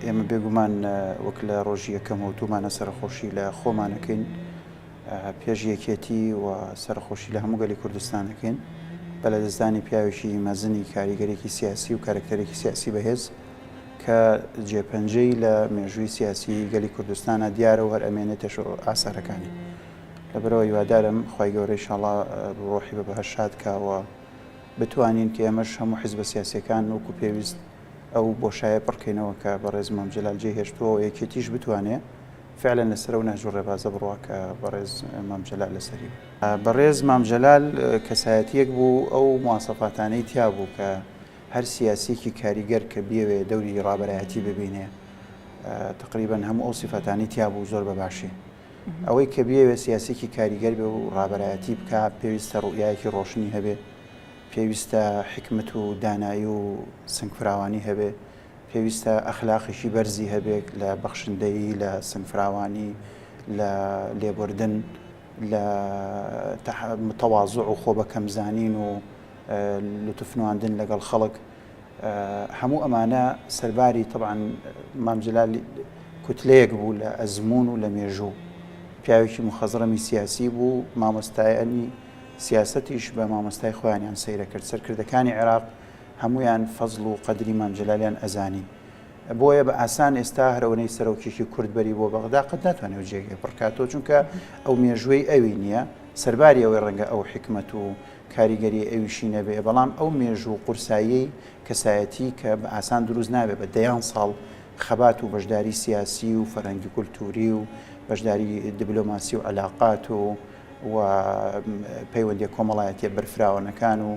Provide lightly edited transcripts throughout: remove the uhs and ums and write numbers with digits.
ئێمە بێگومان وەک لە ڕۆژی یەکەم هەوتومانە سەرخۆشی لە خۆمانەکەین پێش یەکێتی و سەرخۆشی لە هەموو گەلی کوردستانەکەین بە لەدەستدانی پیاوێکی مەزنی کاریگەرێکی سیاسی و کارکتەرێکی سیاسی بەهێز کە جێپەنجەی لە مێژووی سیاسی گەلی کوردستانە دیارە و هەر ئەمێنێتە ئاسارەکانی لەبەرەوە هیوادارم خی گەورەی ئینشاڵڵا ڕۆحی بە بەهەش شاد کاوە بتوانین کە ئێمەش هەموو حیزبە سیاسیەکان وەکو پێویست ئەو بۆشایە پڕکەینەوە کە بەڕێز مام جەلال جێهێشتووە و یەکێتیش بتوانێت فعلا لەسەر و نهج و ڕێبازە بڕوا کە بەڕێز مام جەلال لەسەری بەڕێز مام جەلال کەسایەتیەک بوو ئەو مواسەفاتانەی تیا بوو کە هەر سیاسیەکی کاریگەر کە بیەوێ دەوری ڕابەرایەتی ببینێ تقریبا هەموو ئەو سیفەتانی تیا بوو زۆر بەباشی ئەوەی کە بیەوێ سیاسێکی کاریگەر بێ و ڕابەرایەتی بکە پێویستە ڕوئیایەکی ڕۆشنی هەبێ پێویستە حکمت و دانایی و سنگفراوانی هەبێ پێویستە ئەخلاقیشی بەرزی هەبێت لە بەخشندەیی لە سنگفراوانی لە لێبوردن لە تەواضع و خۆ بە کەمزانین و لوتفنواندن لەگەڵ خەڵک هەموو ئەمانە سەرباری طبعاً مام جەلال کوتلەیەک بوو لە ئەزمون و لە مێژوو پیاوێکی مخەزڕەمی سیاسی بوو مامۆستایانی سیاسەتیش بە مامۆستای خۆیانیان سەیرە کرد سەرکردەکانی عێراق هەمویان فەزڵ و قەدری مام جەلالیان ئەزانی بۆیە بە ئاسان ئێستا هەرەوەی سەرۆکیێکی کوردبەری بۆ بەغدا قەت ناتوانێت جێگەی پڕکاتەوە چونکە ئەو مێژوەی ئەوی نییە سەرباری ئەوەی ڕەنگە ئەو حکمت و کاریگەری ئەویشی نەبێ بەڵام ئەو مێژوو قورسایی کەسایەتی کە بە ئاسان دروست نابێت بە دەیان ساڵ خەبات و بەشداری سیاسی و فەرەنگی کولتوری و بەشداری دیبلۆماسی و علاقات و پەیوەندی کۆمەڵایەتیە بەرفراوانەکان و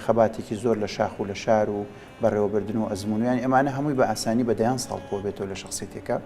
خەباتێکی زۆر لە شاخ و لە شار و بەڕێوەبردن و ئەزمونویان ئەمانە هەمووی بە ئاسانی بە دەیان ساڵ بۆ بێتەوە لە شخصیتێکە